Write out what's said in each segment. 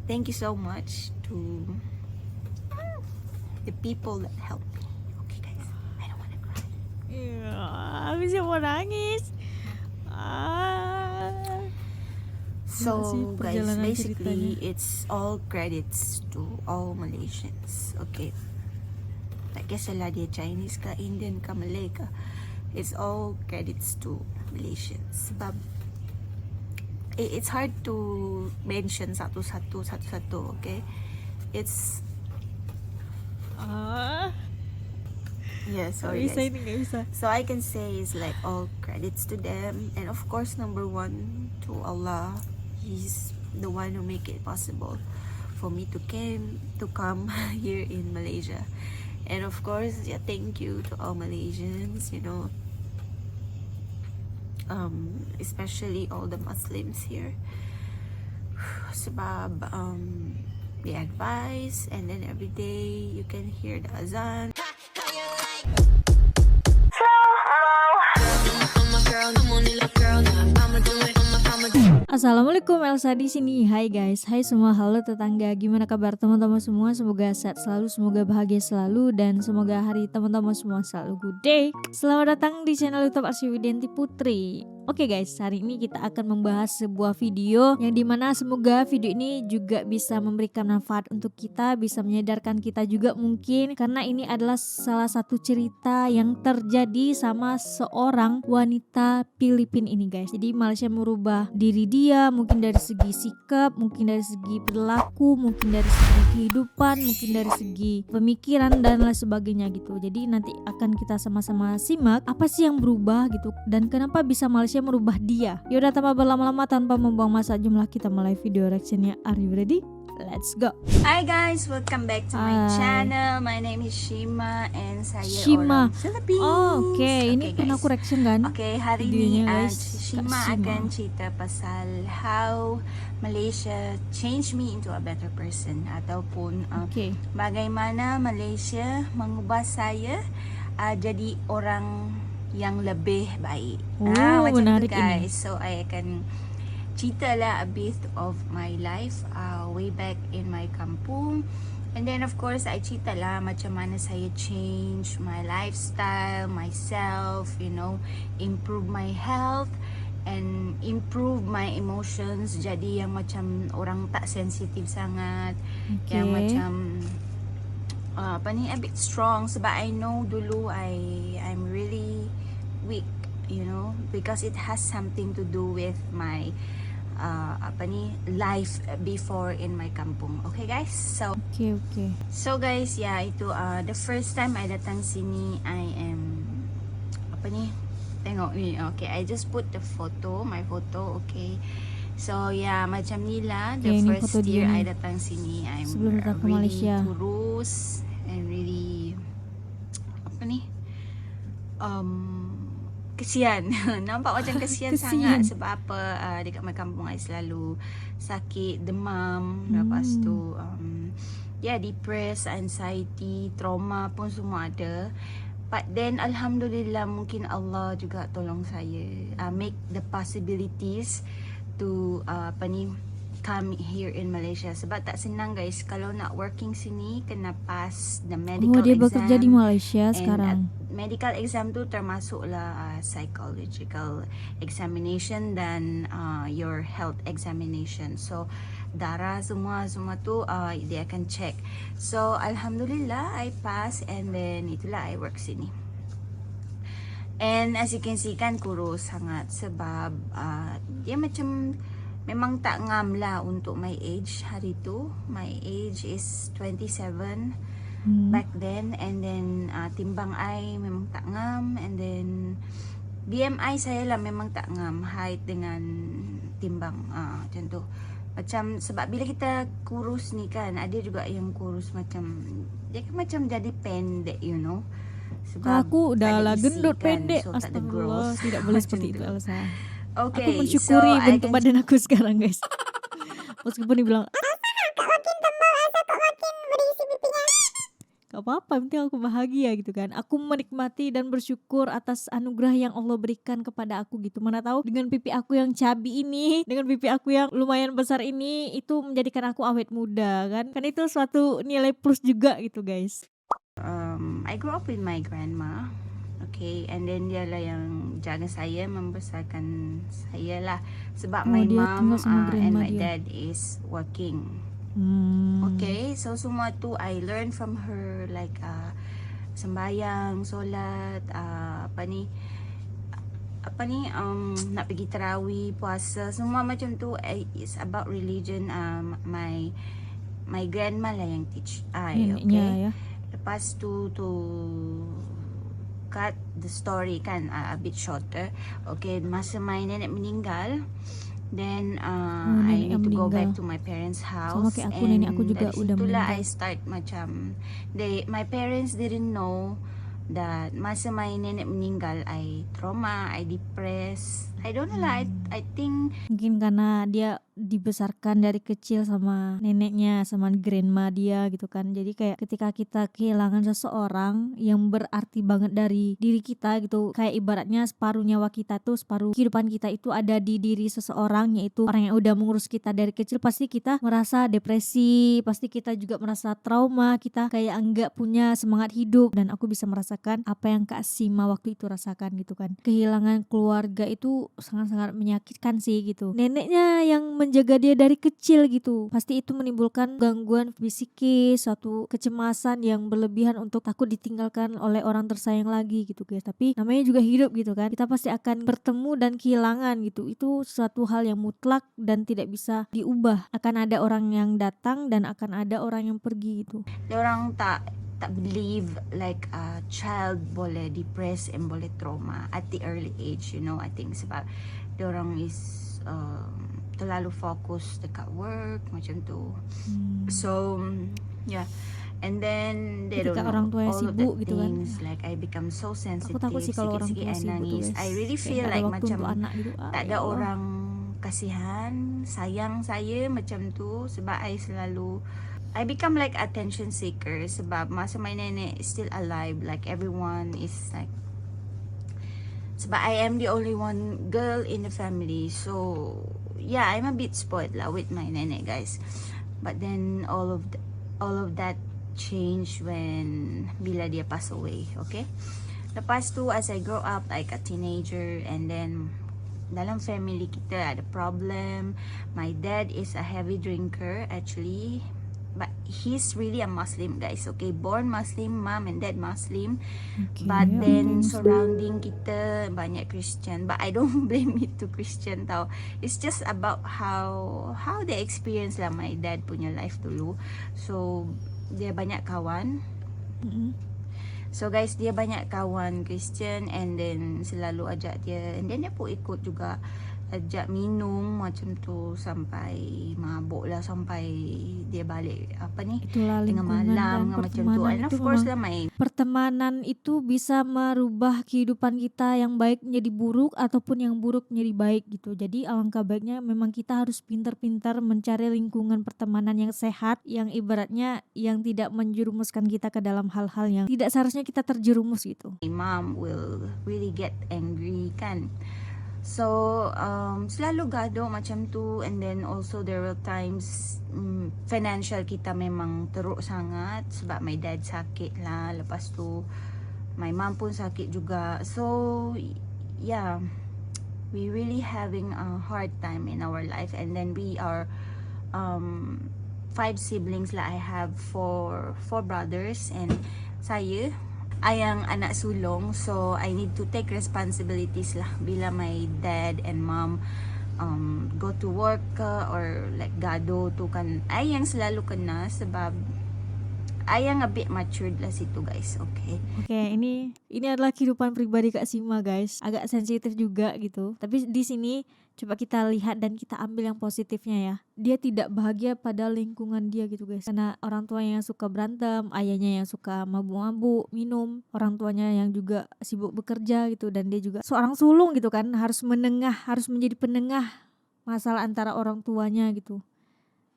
thank you so much to the people that helped me. Okay guys, I don't want to cry. Ya, bisa mau nangis. So sih guys, perjalanan basically ceritanya. it's all credits to all Malaysians. Okay, tak kisahlah dia Chinese ka, Indian ka, Malay ka, it's all credits to Malaysians. Sebab it's hard to mention satu-satu. Okay, it's yeah, sorry Bisa guys. ini nggak bisa. So I can say it's like all credits to them, and of course number one to Allah. He's the one who make it possible for me to come here in Malaysia. And of course, yeah, thank you to all Malaysians, especially all the Muslims here. Sebab the advice, and then every day you can hear the azan. Assalamualaikum, Elsa di sini. Hai guys, hai semua, halo tetangga. Gimana kabar teman-teman semua? Semoga sehat selalu, semoga bahagia selalu, dan semoga hari teman-teman semua selalu good day. Selamat datang di channel YouTube Arsy Widianti Putri. Oke guys, hari ini kita akan membahas sebuah video yang dimana semoga video ini juga bisa memberikan manfaat untuk kita, bisa menyadarkan kita juga mungkin, karena ini adalah salah satu cerita yang terjadi sama seorang wanita Filipina ini guys. Jadi Malaysia merubah diri dia, mungkin dari segi sikap, mungkin dari segi perilaku, mungkin dari segi kehidupan, mungkin dari segi pemikiran dan lain sebagainya gitu. Jadi nanti akan kita sama-sama simak apa sih yang berubah gitu, dan kenapa bisa Malaysia merubah dia. Yaudah, tanpa berlama-lama, tanpa membuang masa, jumlah kita mulai video reactionnya. Are you ready? Let's go. Hi guys, welcome back to my channel. My name is Shima and saya Shima. orang Philippines. Oh, oke. Ini pernah aku reaction kan? Oke, hari videonya, ini guys. Shima akan cerita pasal how Malaysia changed me into a better person, ataupun bagaimana Malaysia mengubah saya jadi orang yang lebih baik. Macam menarik tu guys. ini. So I akan cerita lah a bit of my life way back in my kampung, and then of course I cerita lah macam mana saya change my lifestyle, myself, improve my health and improve my emotions, jadi yang macam orang tak sensitif sangat, yang macam a bit strong. Sebab I know dulu I'm really weak, because it has something to do with my life before in my kampung. Okay guys, so guys, itu the first time I datang sini, I am tengok ni. Okay, I just put my photo. Okay, so macam ni lah. The first year I datang sini, I'm really kurus and really kesian. Nampak macam kesian sangat. Sebab apa, dekat my kampung I selalu sakit, demam, lepas tu depressed, anxiety, trauma pun semua ada. But then alhamdulillah, mungkin Allah juga tolong saya make the possibilities to come here in Malaysia. Sebab tak senang guys, kalau nak working sini kena pass the medical dia exam. bekerja di Malaysia sekarang. Medical exam tu termasuklah psychological examination dan your health examination. So darah semua tu dia akan check. So alhamdulillah I pass, and then itulah I work sini. And as you can see kan, kurus sangat. Sebab dia macam memang tak ngam lah untuk my age hari tu. My age is 27 back then, and then timbang I memang tak ngam, and then BMI saya lah memang tak ngam, height dengan timbang macam tu. Macam sebab bila kita kurus ni kan, ada juga yang kurus macam dia kan macam jadi pendek, sebab aku udah lah gendut kan, pendek. so Astagfirullah, tidak boleh seperti itu Elsa. Okay, aku mensyukuri so bentuk badan aku sekarang guys. Meskipun dibilang kak gak apa-apa, yang penting aku bahagia gitu kan. Aku menikmati dan bersyukur atas anugerah yang Allah berikan kepada aku gitu. Mana tahu dengan pipi aku yang cabi ini, dengan pipi aku yang lumayan besar ini, itu menjadikan aku awet muda kan. Kan itu suatu nilai plus juga gitu guys. I grew up with my grandma. Okay, and then dia lah yang jaga saya, membesarkan saya lah. Sebab Oh, my dia tinggal mom sama and grandma my dia. dad is working. Hmm. Okay, so semua tu I learned from her, like sembayang, solat, nak pergi tarawih, puasa, semua macam tu. Is about religion. My grandma lah yang teach I. Neneknya Okay, ya. lepas tu cut the story kan, a bit shorter. Okay, masa my nenek meninggal, then Oh, I nenek yang need to go back meninggal. to my parents' Sama house, kayak aku, nenek aku and juga dari udah situlah I meninggal. start macam my parents didn't know that masa my nenek meninggal I trauma, I depressed. I don't know lah. I think Mungkin karena dia dibesarkan dari kecil sama neneknya, sama grandma dia gitu kan. Jadi kayak ketika kita kehilangan seseorang yang berarti banget dari diri kita gitu, kayak ibaratnya separuh nyawa kita tuh, separuh kehidupan kita itu ada di diri seseorang, yaitu orang yang udah mengurus kita dari kecil. Pasti kita merasa depresi, pasti kita juga merasa trauma, kita kayak enggak punya semangat hidup. Dan aku bisa merasakan apa yang Kak Sima waktu itu rasakan gitu kan. Kehilangan keluarga itu sangat-sangat menyakitkan sih gitu. Neneknya yang menjaga dia dari kecil gitu, pasti itu menimbulkan gangguan psikis, suatu kecemasan yang berlebihan untuk takut ditinggalkan oleh orang tersayang lagi gitu guys. Tapi namanya juga hidup gitu kan, kita pasti akan bertemu dan kehilangan gitu. Itu suatu hal yang mutlak dan tidak bisa diubah. Akan ada orang yang datang dan akan ada orang yang pergi gitu. orang tak believe like a child boleh depressed and boleh trauma at the early age, I think sebab orang is terlalu fokus dekat work macam tu. So yeah, and then they Ketika don't know orang tuanya all of the sibuk gitu kan. things, like I become so sensitive. Aku takut sih kalau orang Sikit-sikit tua I sibuk tuh nangis. guys. I really Kayak feel nggak ada like waktu macam untuk anak gitu. tak Ya ada Allah. orang kasihan, sayang saya macam tu. Sebab I become like attention seeker. Sebab masa my nenek is still alive, like everyone is like, sebab I am the only one girl in the family. So yeah, I'm a bit spoiled lah with my nenek guys. But then all of that changed when bila dia pass away. Okay, lepas tu as I grow up like a teenager, and then dalam family kita ada problem. My dad is a heavy drinker actually, but he's really a Muslim guys. Okay, born Muslim, mom and dad Muslim. Okay, But then okay. surrounding kita banyak Christian. But I don't blame it to Christian tau. It's just about how they experience lah my dad punya life dulu. So dia banyak kawan. So guys, dia banyak kawan Christian, and then selalu ajak dia, and then dia pun ikut juga ajak minum macam tu sampai mabuk lah, sampai dia balik Itulah tengah lingkungan malam dan macam tu. pertemanan And of itu course memang, lah my pertemanan itu bisa merubah kehidupan kita yang baik menjadi buruk ataupun yang buruk menjadi baik gitu. Jadi alangkah baiknya memang kita harus pintar-pintar mencari lingkungan pertemanan yang sehat, yang ibaratnya yang tidak menjerumuskan kita ke dalam hal-hal yang tidak seharusnya kita terjerumus gitu. mom will really get angry kan. So selalu gaduh macam tu. And then also there were times financial kita memang teruk sangat sebab my dad sakit lah. Lepas tu my mom pun sakit juga. So yeah, we really having a hard time in our life. And then we are 5 siblings lah. I have four brothers, and saya yang anak sulung. So I need to take responsibilities lah bila my dad and mom go to work or like gado tu kan. I yang selalu kena sebab I yang a bit matured lah situ guys. Okay. Oke, ini adalah kehidupan pribadi Kak Sima guys. Agak sensitif juga gitu. Tapi di sini coba kita lihat dan kita ambil yang positifnya ya. Dia tidak bahagia pada lingkungan dia gitu guys. Karena orang tuanya yang suka berantem, ayahnya yang suka mabuk-mabuk, minum, orang tuanya yang juga sibuk bekerja gitu, dan dia juga seorang sulung gitu kan, harus menjadi penengah masalah antara orang tuanya gitu.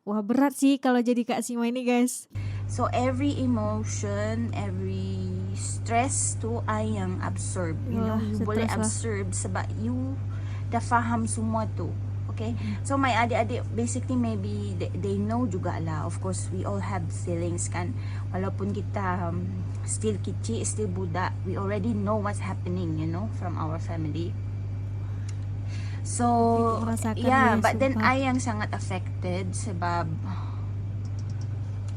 Wah, berat sih kalau jadi Kak Sima ini guys. So every emotion, every stress tu ay yang absorb. You know, Wah, you boleh stres lah. absorb sebab you dah faham semua tu. Okay, so my adik-adik basically maybe they know jugalah. Of course, we all have feelings kan. Walaupun kita still kecil, still budak, we already know what's happening, you know, from our family. So, Aku merasakan yeah, deh, but then sumpah. I yang sangat affected sebab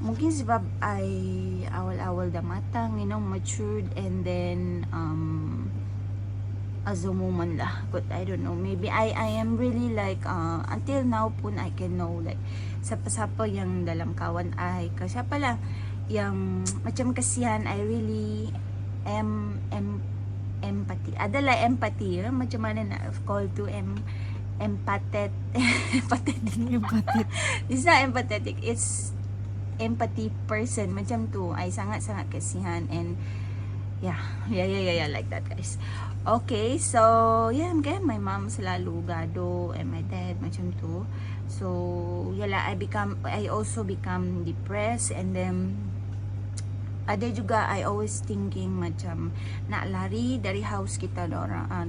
mungkin sebab I awal-awal dah matang, you know, matured, and then as a woman lah kot, I don't know, maybe I am really like until now pun I can know like siapa-siapa yang dalam kawan I ke siapa lah yang macam kasihan, I really am empathy, adalah empathy ya? Macam mana nak call to empathetic Empatit. it's not empathetic, it's empathy person macam tu. I sangat-sangat kasihan, and yeah, like that guys. Okay, so yeah, kan my mom selalu gaduh and my dad macam tu. So yalah, I also become depressed, and then ada juga I always thinking macam nak lari dari house kita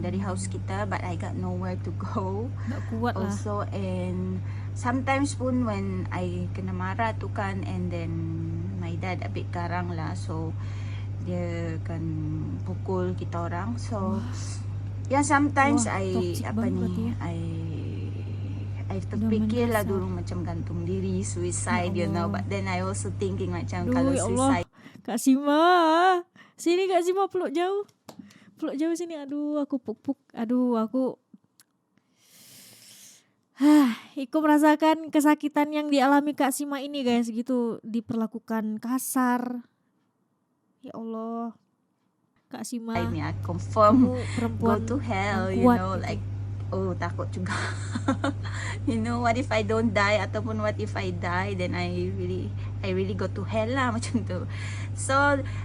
dari house kita, but I got nowhere to go Tak kuat lah. also. And sometimes pun when I kena marah tu kan, and then my dad a bit garang lah, so dia kan pukul kita orang. So yeah, sometimes Wah, I toxic apa banget ni berarti ya. I Dah terfikir lah mendasar. dulu macam gantung diri, suicide, Ya you know, Allah. but then I also thinking macam Duh, kalau ya Allah. suicide Kak Sima. Sini Kak Sima, peluk jauh. Peluk jauh sini. Aduh, aku puk-puk. Aduh, aku ikut merasakan kesakitan yang dialami Kak Sima ini guys, gitu, diperlakukan kasar. Ya Allah. Kak Sima, ni I confirm kamu go perempuan to hell, yang you kuat know, gitu. like takut juga. You know, what if I don't die, ataupun what if I die, then I really go to hell lah macam tu. So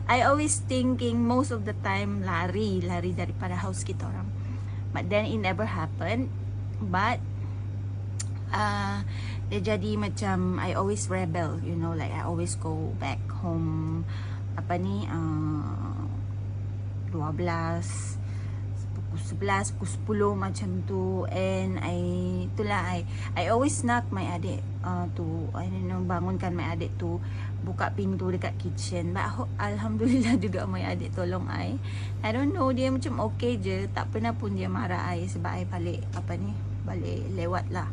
I always thinking most of the time lari daripada house kita orang, but then it never happened. But dia jadi macam I always rebel, you know, like I always go back home apa ni 12, pukul 11, pukul 10 macam tu. And I always knock my adik tu, I don't know, bangunkan my adik tu, buka pintu dekat kitchen. But alhamdulillah juga my adik tolong I don't know, dia macam okay je, tak pernah pun dia marah I sebab I balik lewat lah.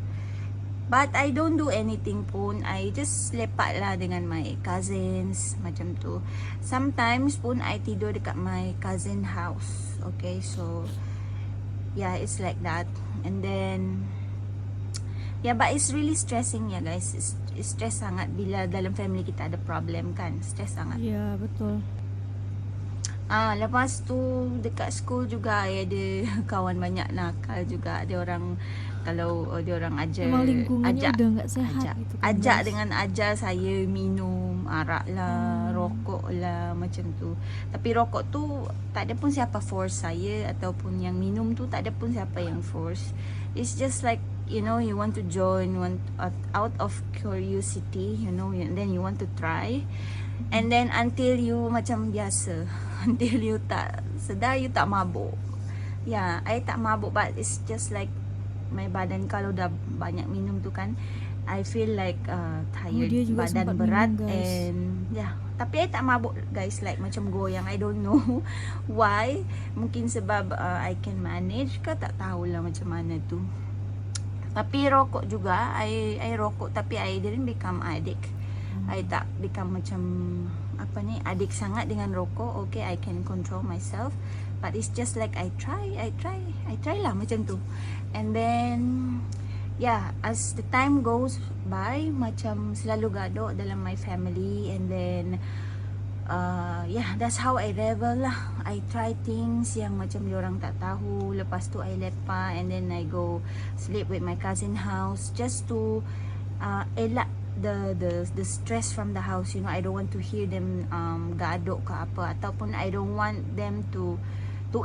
But I don't do anything pun, I just lepak lah dengan my cousins macam tu. Sometimes pun I tidur dekat my cousin house. Okay, so yeah, it's like that. And then yeah, but it's really stressing ya guys. It's stress sangat bila dalam family kita ada problem kan. Stress sangat. Iya, betul. Lepas tu dekat school juga ada kawan banyak nakal juga. Ada orang, kalau dia orang Memang lingkungannya udah nggak sehat gitu kan, ajak guys. dengan ajar saya minum arak lah, rokok lah macam tu. Tapi rokok tu tak ada pun siapa force saya, ataupun yang minum tu tak ada pun siapa yang force. It's just like, you know, you want to join, out of curiosity, you know, and then you want to try. And then until you macam biasa, until you tak sedar, you tak mabuk. Yeah, I tak mabuk, but it's just like my badan kalau dah banyak minum tu kan, I feel like tired, dia juga badan sempat berat minum, guys. and yeah. Tapi I tak mabuk guys, like macam goyang. I don't know why. Mungkin sebab I can manage ke, tak tahulah macam mana tu. Tapi rokok juga, I rokok, tapi I didn't become addict. I tak become macam apa ni, adik sangat dengan rokok. Okay, I can control myself, but it's just like I try lah macam tu. And then yeah, as the time goes by, macam selalu gaduh dalam my family. And then yeah, that's how I rebel lah. I try things yang macam diorang tak tahu. Lepas tu I lepak, and then I go sleep with my cousin house just to elak the stress from the house, you know. I don't want to hear them gaduh ke apa, ataupun I don't want them to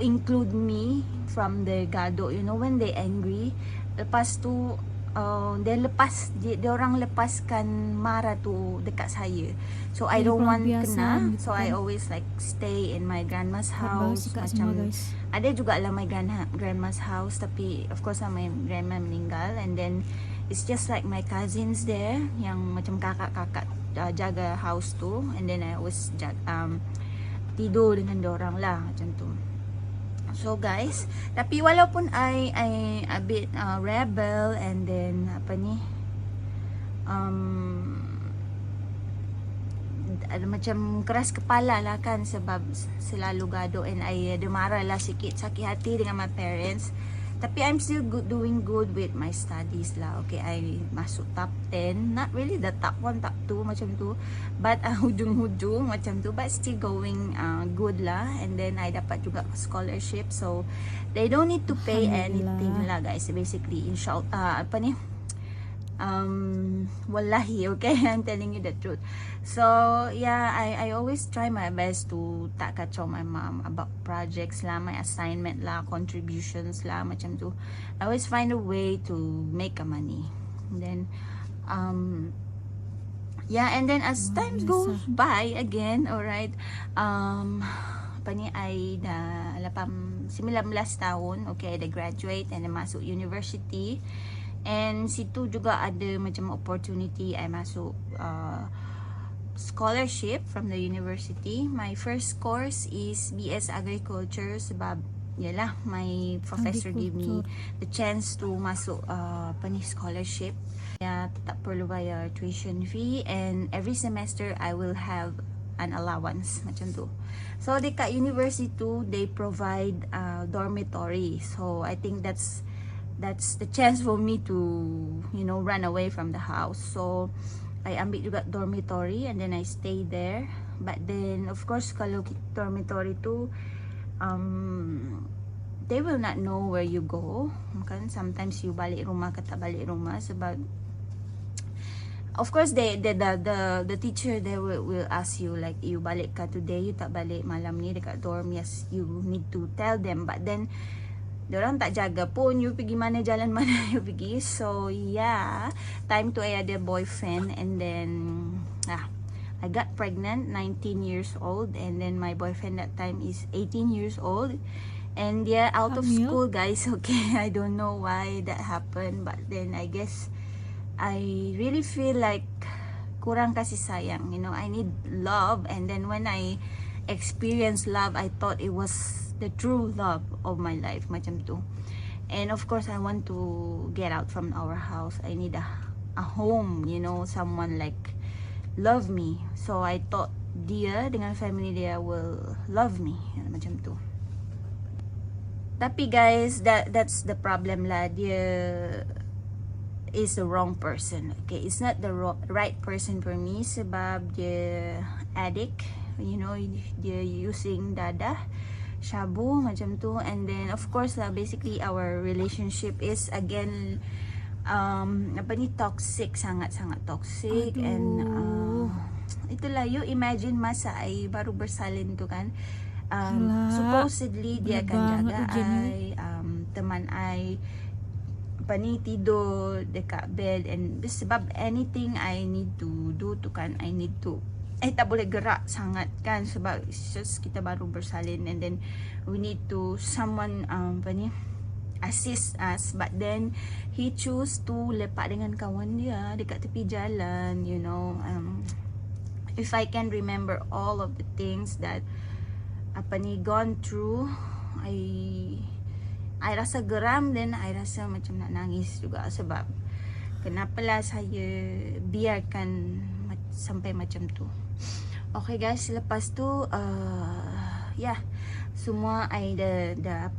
include me from the gaduh, you know, when they angry. Lepas tu dia orang lepaskan Mara tu dekat saya. So I Jadi don't want pelampiasan kena. gitu So I kan. always like stay in my grandma's Hebat banget house. sih Kak semua Macam guys. ada juga lah my grandma's house, tapi of course my grandma meninggal, and then it's just like my cousins there yang macam kakak-kakak jaga house tu, and then I always tidur dengan dorang lah macam tu. So guys, tapi walaupun I a bit rebel, and then ada macam keras kepala lah kan, sebab selalu gaduh, and I ada marah lah sikit, sakit hati dengan my parents. Tapi I'm still doing good with my studies lah. Okay, I masuk top 10. Not really the top 1, top 2 macam tu. But hujung-hujung macam tu. But still going good lah. And then I dapat juga scholarship. So, they don't need to pay anything lah guys. Basically, insyaAllah, wallahi, okay, I'm telling you the truth. So yeah, I always try my best to tak kacau my mom about projects lah, my assignment lah, contributions lah, macam tu. I always find a way to make a money. And then yeah, and then as time goes by again, alright, I dah 19 tahun, okay, I dah graduate and then masuk university. And situ juga ada macam opportunity I masuk scholarship from the university. My first course is BS Agriculture, sebab yalah my professor give me the chance to masuk scholarship. Ya, tak perlu bayar tuition fee, and every semester I will have an allowance macam tu. So dekat university tu they provide dormitory. So I think that's the chance for me to, you know, run away from the house. So I ambil juga dormitory, and then I stay there. But then of course kalau dormitory tu they will not know where you go kan. Sometimes you balik rumah ke tak balik rumah, sebab of course the teacher they will ask you like, you balik ka today, you tak balik malam ni dekat dorm. Yes, you need to tell them, but then diorang tak jaga pun you pergi mana, jalan mana you pergi. So yeah, time tu I ada boyfriend, and then I got pregnant 19 years old, and then my boyfriend that time is 18 years old, and they're out of school guys. Okay, I don't know why that happened, but then I guess I really feel like kurang kasih sayang, you know. I need love, and then when I experienced love, I thought it was the true love of my life macam tu. And of course I want to get out from our house. I need a home, you know, someone like love me. So I thought dia dengan family dia will love me macam tu. Tapi guys, that's the problem lah. Dia is the wrong person. Okay, it's not the right person for me, sebab dia addict, you know, dia using dadah, shabu macam tu. And then of course lah, basically our relationship is again toxic, sangat-sangat toxic. Aduh. And itulah, you imagine masa I baru bersalin tu kan, supposedly dia akan jaga I, teman I tidur dekat bed, and sebab anything I need to do tu kan, I need to tak boleh gerak sangat kan, sebab just kita baru bersalin, and then we need to someone assist us. But then he choose to lepak dengan kawan dia dekat tepi jalan, you know. If I can remember all of the things that gone through, I rasa geram, then I rasa macam nak nangis juga, sebab kenapalah saya biarkan sampai macam tu. Okay guys, lepas tu yeah, semua I dah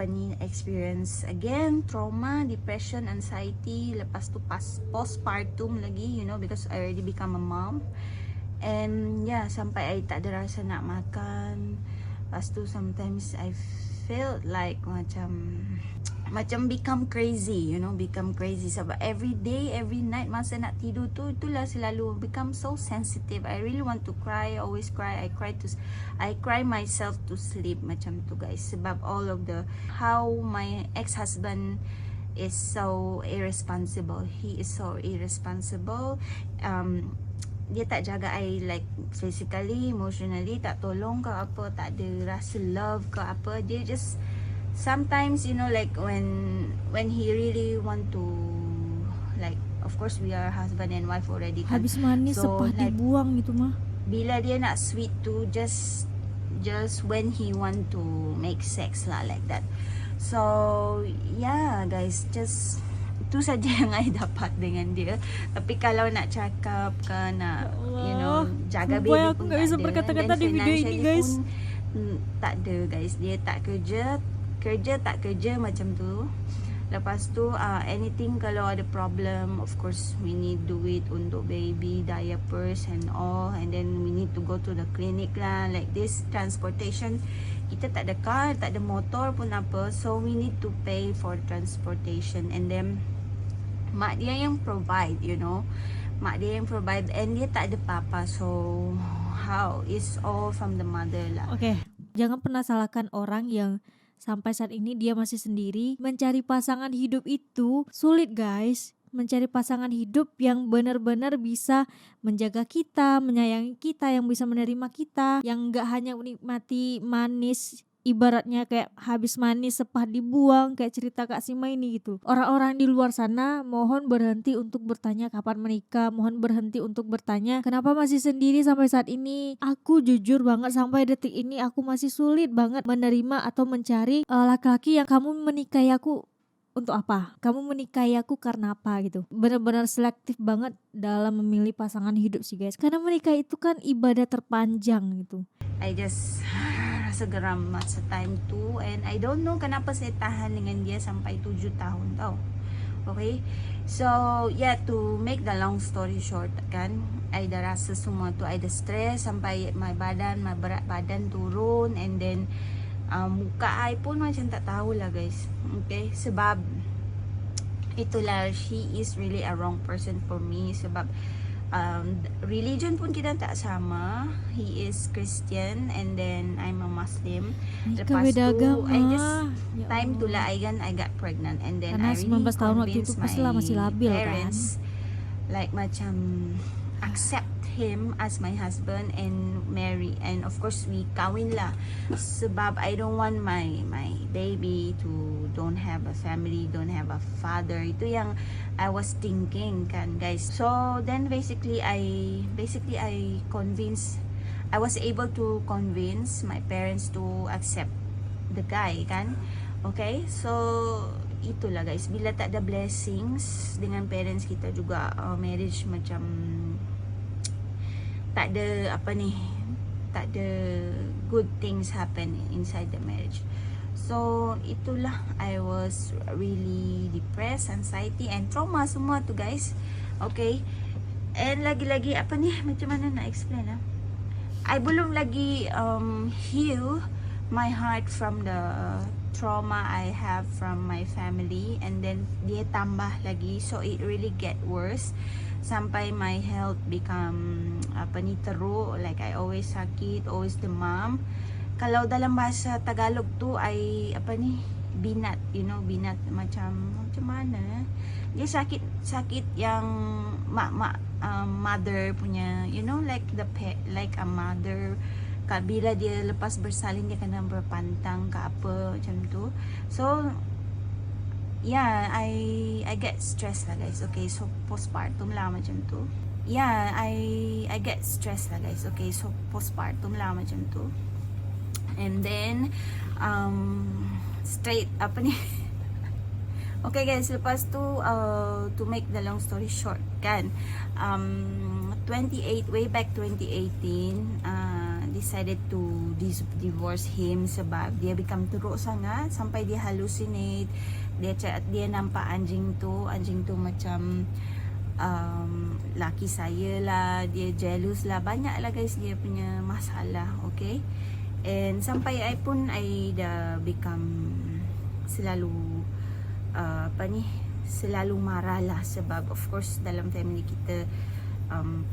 experience again, trauma, depression, anxiety. Lepas tu postpartum lagi, you know, because I already become a mom. And yeah, sampai I tak ada rasa nak makan. Lepas tu sometimes I felt like macam become crazy, you know, become crazy. Sebab every day, every night masa nak tidur tu, itulah selalu become so sensitive. I really want to cry, always cry. I cry myself to sleep macam tu guys. Sebab all of the how my ex-husband is so irresponsible. He is so irresponsible. Dia tak jaga I like physically, emotionally, tak tolong ke apa, tak ada rasa love ke apa. Dia just sometimes, you know, like when he really want to, like, of course we are husband and wife already kan. Habis manis So, sepah like, dibuang gitu mah. bila dia nak sweet tu, just when he want to make sex lah, like that. So yeah guys, just itu saja yang I dapat dengan dia. Tapi kalau nak cakap ke, nak you know, jaga baby Sumpah, aku pun nggak tak bisa ada. berkata-kata Dan di video ini, financially guys. pun, tak ada guys. Dia tak kerja tak kerja macam tu. Lepas tu anything kalau ada problem, of course we need do it untuk baby diapers and all, and then we need to go to the clinic lah, like this. Transportation, kita tak ada car, tak ada motor pun apa, so we need to pay for transportation. And then mak dia yang provide, you know, mak dia yang provide, and dia tak ada papa, so how, it's all from the mother lah. Oke, jangan pernah salahkan orang yang sampai saat ini dia masih sendiri. Mencari pasangan hidup itu sulit guys. Mencari pasangan hidup yang benar-benar bisa menjaga kita, menyayangi kita, yang bisa menerima kita, yang gak hanya menikmati manis, ibaratnya kayak habis manis sepah dibuang, kayak cerita Kak Sima ini gitu. Orang-orang di luar sana mohon berhenti untuk bertanya kapan menikah, mohon berhenti untuk bertanya kenapa masih sendiri sampai saat ini. Aku jujur banget sampai detik ini aku masih sulit banget menerima atau mencari laki-laki yang kamu menikahi aku untuk apa? Kamu menikahi aku karena apa gitu. Benar-benar selektif banget dalam memilih pasangan hidup sih guys. Karena menikah itu kan ibadah terpanjang gitu. I just rasa geram masa time tu, and I don't know kenapa saya tahan dengan dia sampai 7 tahun tau. Okay, so yeah, to make the long story short kan, I dah rasa semua tu, I dah stress sampai my berat badan turun, and then muka I pun macam tak tahulah guys. Okay, sebab itulah, she is really a wrong person for me. Sebab religion pun kita tak sama. He is Christian and then I'm a Muslim. Nikah beda agama. I just Ya time Allah. tu lah I got pregnant, and then Karena I really 19 tahun waktu itu convinced pastilah my masih labil kan. parents, like macam accept him as my husband and marry, and of course we kawin lah. Sebab I don't want my baby to don't have a family, don't have a father. Itu yang I was thinking kan guys. So then basically I convinced, I was able to convince my parents to accept the guy kan. Okay, so itulah guys, bila tak ada blessings dengan parents kita juga, marriage macam tak ada tak ada good things happen inside the marriage. So itulah, I was really depressed, anxiety and trauma semua tu guys. Okay, and lagi-lagi macam mana nak explain I belum lagi heal my heart from the trauma I have from my family, and then dia tambah lagi, so it really get worse sampai my health become teruk, like I always sakit, always demam. Kalau dalam bahasa Tagalog tu I binat, you know, binat macam mana dia sakit yang mother punya, you know, like the pet, like a mother. Bila dia lepas bersalin dia kena berpantang ke apa macam tu. So yeah, I get stressed lah guys. Okay, so postpartum lah macam tu. Yeah, I get stressed lah guys. Okay, so postpartum lah macam tu. And then straight okay guys, lepas tu to make the long story short kan, way back 2018 decided to divorce him sebab dia become teruk sangat sampai dia hallucinate. Dia nampak anjing tu macam laki saya lah, dia jealous lah, banyak lah guys dia punya masalah. Okay, and sampai I dah become selalu selalu marah lah, sebab of course dalam family kita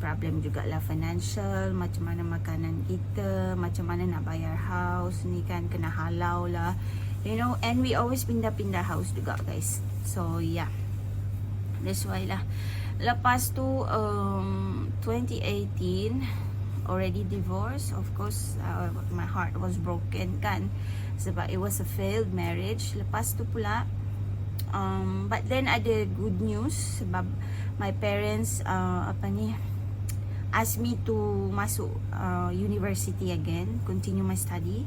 problem jugalah financial, macam mana makanan kita, macam mana nak bayar house ni kan, kena halau lah, you know, and we always pindah-pindah house juga guys. So yeah, that's why lah. Lepas tu 2018 already divorced. Of course my heart was broken kan, sebab it was a failed marriage. Lepas tu pula but then ada good news, sebab my parents asked me to masuk university again, continue my study.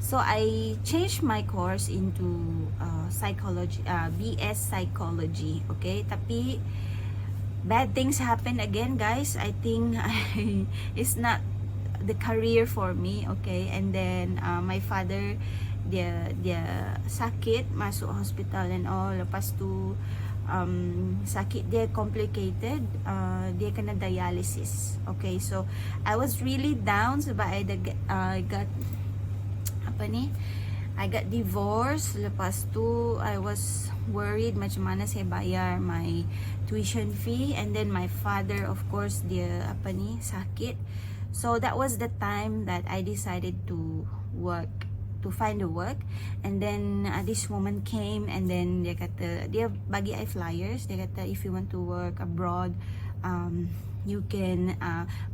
So I changed my course into psychology, BS psychology. Okay, tapi bad things happen again, guys. I think it's not the career for me. Okay, and then my father dia sakit, masuk hospital and all. Lepas tu sakit dia complicated, dia kena dialysis. Okay, so I was really down sebab I got I got divorced. Lepas tu I was worried macam mana saya bayar my tuition fee, and then my father of course dia sakit. So that was the time that I decided to find a work. And then this woman came, and then dia bagi I flyers. Dia kata if you want to work abroad, you can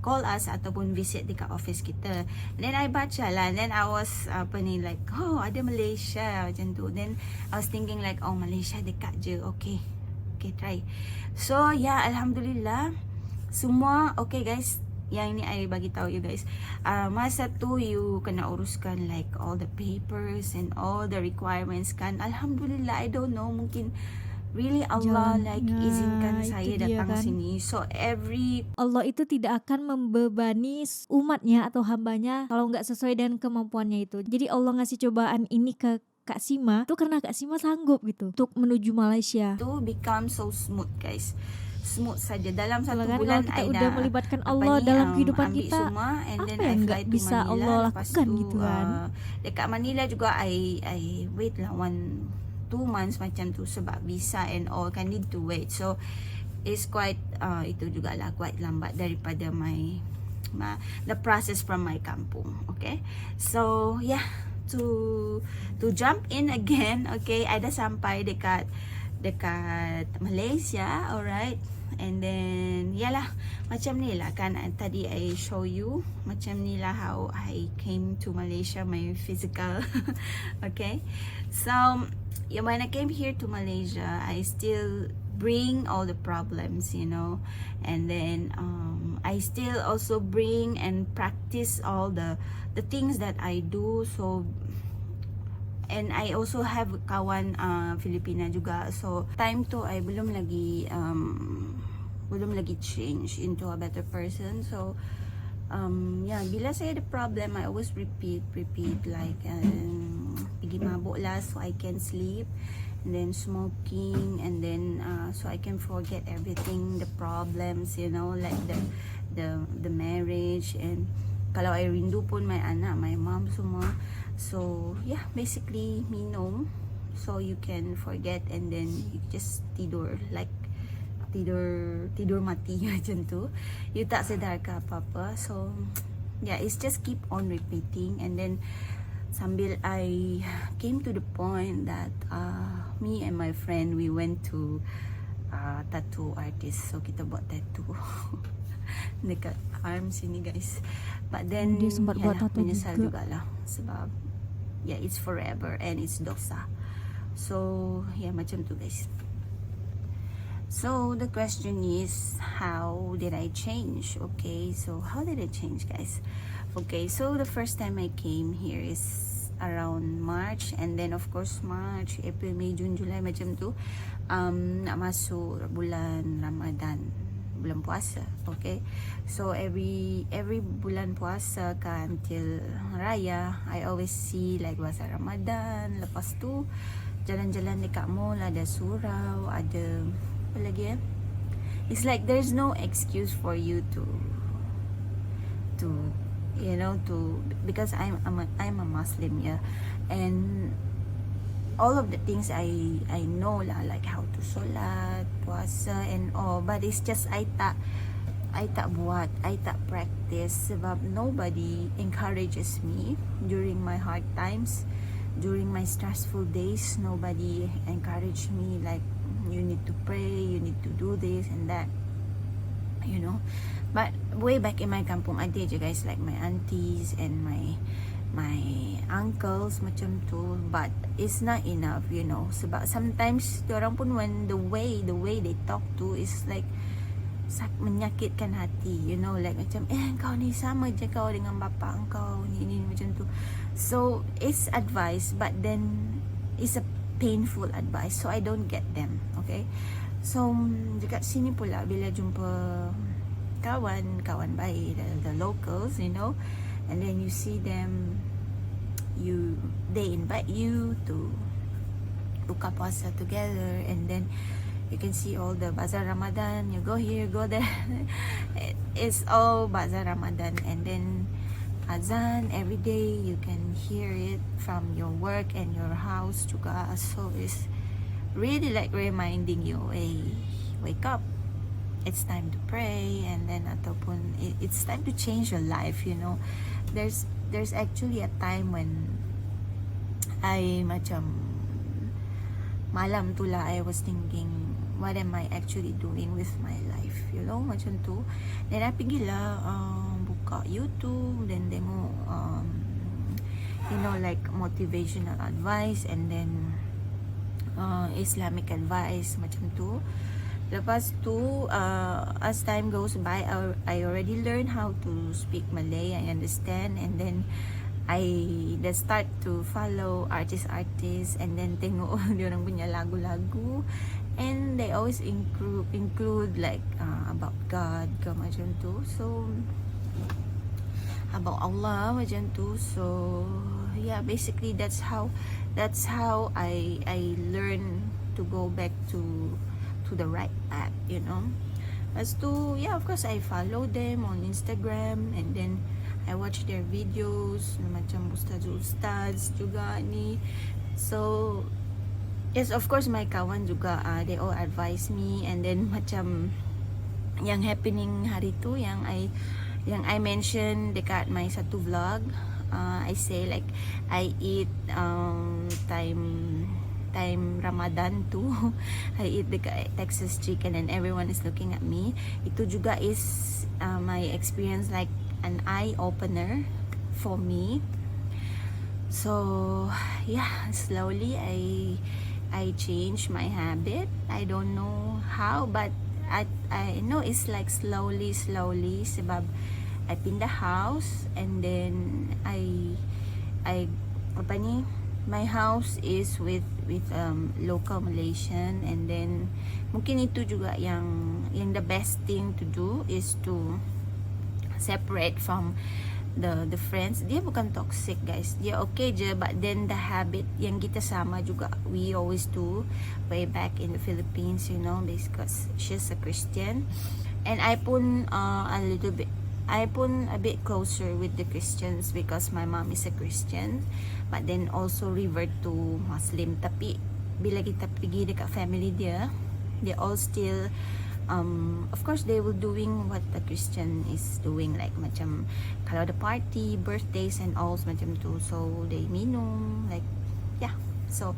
call us ataupun visit dekat office kita. And then I baca lah, and then I was like, oh ada Malaysia macam tu. Then I was thinking like, oh Malaysia dekat je, okay try. So yeah, alhamdulillah semua okay guys. Yang ni I bagi tahu you guys, masa tu you kena uruskan like all the papers and all the requirements kan. Alhamdulillah, I don't know, mungkin really Allah izinkan saya datang kan sini. So Allah itu tidak akan membebani umatnya atau hambanya kalau nggak sesuai dengan kemampuannya itu. Jadi Allah ngasih cobaan ini ke Kak Sima tuh karena Kak Sima sanggup gitu untuk menuju Malaysia. To become so smooth guys, smooth saja dalam satu kan, bulan. kalau kita udah melibatkan Allah dalam kehidupan kita, semua, and apa then yang nggak bisa Manila. Allah Lepas lakukan tu, gitu kan. Dekat Manila juga I wait lah 1-2 months macam tu, sebab visa and all kan need to wait. So it's quite itu jugalah quite lambat daripada the process from my kampung. Okay, so yeah, to jump in again. Okay, ada sampai dekat Malaysia, alright. And then yalah, macam ni lah kan, tadi I show you macam ni lah how I came to Malaysia, my physical. Okay, so when I came here to Malaysia, I still bring all the problems, and then I still also bring and practice all the things that I do. So and I also have kawan Filipina juga. So time to I belum lagi change into a better person. So yeah, bila saya ada problem, I always repeat like pergi mabuk lah so I can sleep, and then smoking, and then so I can forget everything, the problems, like the marriage, and kalau I rindu pun my anak, my mom semua. So yeah, basically minum so you can forget, and then you just tidur like tidur mati macam tu, you tak sedar ke apa-apa. So yeah, it's just keep on repeating. And then sambil I came to the point that me and my friend, we went to tattoo artist. So kita buat tattoo dekat arm sini guys. But then dia sempat buat tattoo menyesal juga lah, sebab yeah, it's forever and it's dosa. So yeah, macam tu guys. So the question is, how did I change? Okay, so how did I change guys? Okay, so the first time I came here is around March, and then of course March, April, May, June, July macam tu, nak masuk bulan Ramadan, bulan puasa. Okay, so every bulan puasa kan till raya, I always see like puasa Ramadan. Lepas tu jalan-jalan dekat mall, ada surau, ada apa lagi it's like there's no excuse for you to because I'm a Muslim, yeah, and all of the things I know lah, like how to solat, puasa and all, but it's just I tak practice sebab nobody encourages me during my hard times, during my stressful days. Nobody encouraged me like you need to pray, you need to do this and that, you know. But way back in my kampung ada je guys, like my aunties and my uncles macam tu, but it's not enough, you know. Sebab sometimes diorang pun when the way they talk to is like menyakitkan hati, you know, like macam kau ni sama je kau dengan bapa engkau ni macam tu. So it's advice, but then it's a painful advice, so I don't get them. Okay, so dekat sini pula bila jumpa kawan baik, the locals, you know, and then you see them, they invite you to buka puasa together, and then you can see all the Bazaar Ramadan, you go here, go there. It's all Bazaar Ramadan, and then azan every day, you can hear it from your work and your house juga. So it's really like reminding you, hey, wake up, it's time to pray, and then ataupun it's time to change your life, you know. There's actually a time when I macam malam tu lah, I was thinking, what am I actually doing with my life, you know, macam tu. Then I pergilah buka YouTube, then tengok you know, like motivational advice, and then Islamic advice macam tu. Lepas tu as time goes by, I already learned how to speak Malay, I understand, and then I just start to follow artis, and then tengok diorang punya lagu-lagu, and they always include like about God ke macam tu, so about Allah macam tu. So yeah, basically that's how I learn to go back to the right path, you know. As to, yeah, of course I follow them on Instagram, and then I watch their videos macam ustaz juga ni. So yes, of course my kawan juga they all advise me, and then macam yang happening hari tu yang I mention dekat my satu vlog, I say like I eat time Ramadan tu I eat dekat Texas chicken and everyone is looking at me. Itu juga is my experience, like an eye opener for me. So yeah, slowly I change my habit. I don't know how, but I know it's like slowly sebab I pindah house, and then I apa ni, my house is with local Malaysian, and then mungkin itu juga yang the best thing to do is to separate from the friends. Dia bukan toxic guys, dia okay je, but then the habit yang kita sama juga, we always do way back in the Philippines, you know, because she's a Christian, and I pun a bit closer with the Christians because my mom is a Christian, but then also revert to Muslim. Tapi bila kita pergi dekat family dia, they all still of course they will doing what the Christian is doing, like macam kalau ada party, birthdays and all macam tu, so they minum, like yeah. So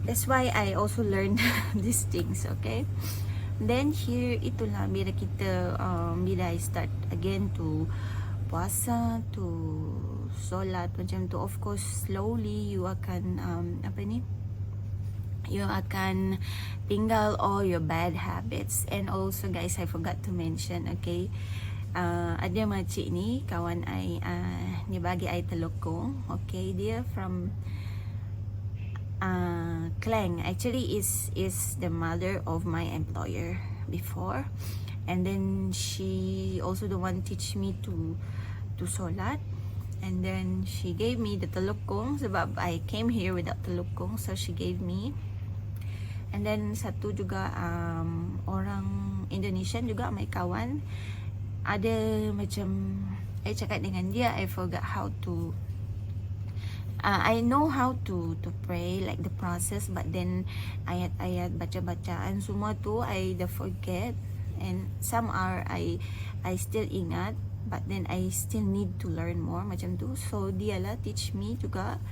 that's why I also learned these things, okay. Then here itulah bila kita bila I start again to puasa, to solat macam tu, of course slowly you akan apa ni, you akan tinggal all your bad habits. And also guys, I forgot to mention, okay, ada makcik ni kawan I, dia bagi I telokong, okay, dia from Klang, actually is the mother of my employer before, and then she also the one teach me to solat, and then she gave me the telokong sebab I came here without telokong, so she gave me. And then satu juga orang Indonesian juga, my kawan, ada macam I cakap dengan dia, I forgot how to I know how to pray, like the process, but then ayat-ayat baca-bacaan semua tu I the forget, and some are I still ingat, but then I still need to learn more macam tu. So dia lah teach me juga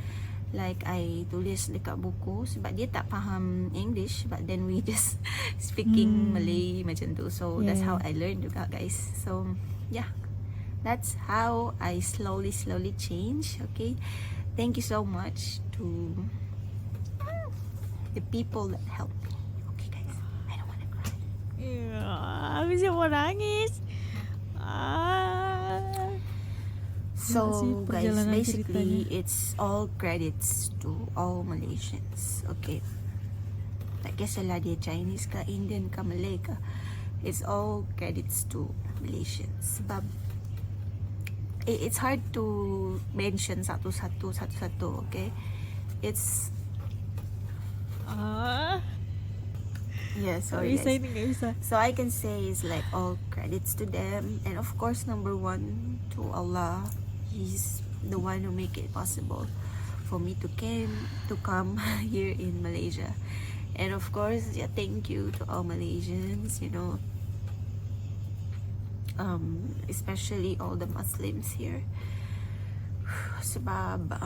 like I tulis dekat buku sebab dia tak faham English, but then we just speaking Malay macam tu. So that's how I learned juga, guys. So yeah, that's how I slowly change. Okay, thank you so much to the people that help me. Okay, guys, I don't wanna cry. Habis mau nangis. So Gimana sih guys, perjalanan basically ceritanya? it's all credits to all Malaysians. Okay, tak kisahlah dia Chinese ke Indian ke Malay ke, it's all credits to Malaysians. Sebab it's hard to mention satu-satu. Okay, it's yeah, sorry Bisa guys. ini nggak bisa. So I can say it's like all credits to them, and of course number one to Allah. He's the one who make it possible for me to come here in Malaysia. And of course, yeah, thank you to all Malaysians, you know, especially all the Muslims here. Sebab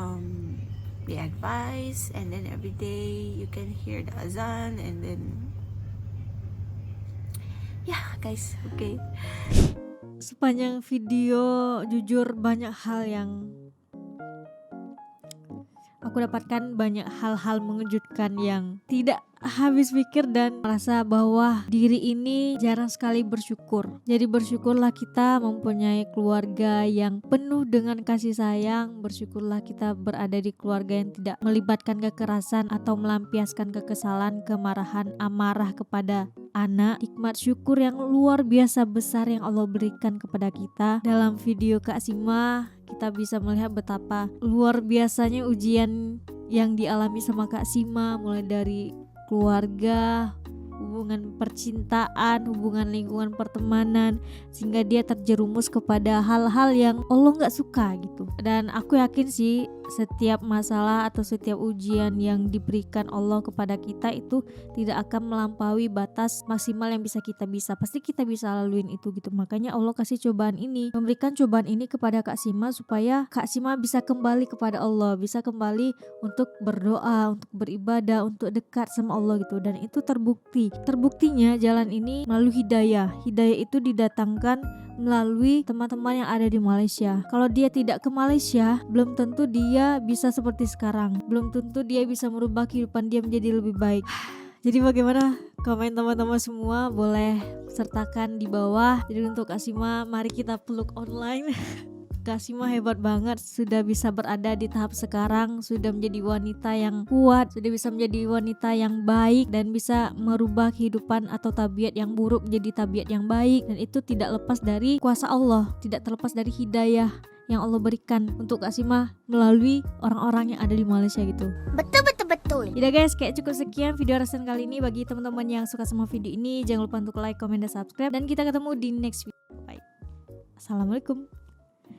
the advice, and then every day you can hear the azan, and then yeah, guys, okay. Sepanjang video jujur banyak hal yang aku dapatkan, banyak hal-hal mengejutkan yang tidak habis pikir dan merasa bahwa diri ini jarang sekali bersyukur. Jadi bersyukurlah kita mempunyai keluarga yang penuh dengan kasih sayang. Bersyukurlah kita berada di keluarga yang tidak melibatkan kekerasan atau melampiaskan kekesalan, kemarahan, amarah kepada anak. Nikmat syukur yang luar biasa besar yang Allah berikan kepada kita. Dalam video Kak Sima kita bisa melihat betapa luar biasanya ujian yang dialami sama Kak Sima, mulai dari keluarga, hubungan percintaan, hubungan lingkungan pertemanan, sehingga dia terjerumus kepada hal-hal yang Allah nggak suka gitu. Dan aku yakin sih setiap masalah atau setiap ujian yang diberikan Allah kepada kita itu tidak akan melampaui batas maksimal yang bisa kita pasti kita bisa laluin itu gitu. Makanya Allah kasih cobaan ini, memberikan cobaan ini kepada Kak Sima supaya Kak Sima bisa kembali kepada Allah, bisa kembali untuk berdoa, untuk beribadah, untuk dekat sama Allah gitu. Dan itu terbuktinya jalan ini melalui hidayah itu didatangkan melalui teman-teman yang ada di Malaysia. Kalau dia tidak ke Malaysia, belum tentu dia bisa seperti sekarang, belum tentu dia bisa merubah kehidupan dia menjadi lebih baik. Jadi bagaimana? Komen teman-teman semua boleh sertakan di bawah. Jadi untuk Kak Sima, mari kita peluk online. Kak Sima hebat banget, sudah bisa berada di tahap sekarang, sudah menjadi wanita yang kuat, sudah bisa menjadi wanita yang baik dan bisa merubah kehidupan atau tabiat yang buruk menjadi tabiat yang baik. Dan itu tidak lepas dari kuasa Allah, tidak terlepas dari hidayah yang Allah berikan untuk Kak Sima melalui orang-orang yang ada di Malaysia gitu. Betul. Yaudah guys, kayak cukup sekian video reaction kali ini. Bagi teman-teman yang suka sama video ini, jangan lupa untuk like, comment, dan subscribe. Dan kita ketemu di next video. Bye. Assalamualaikum.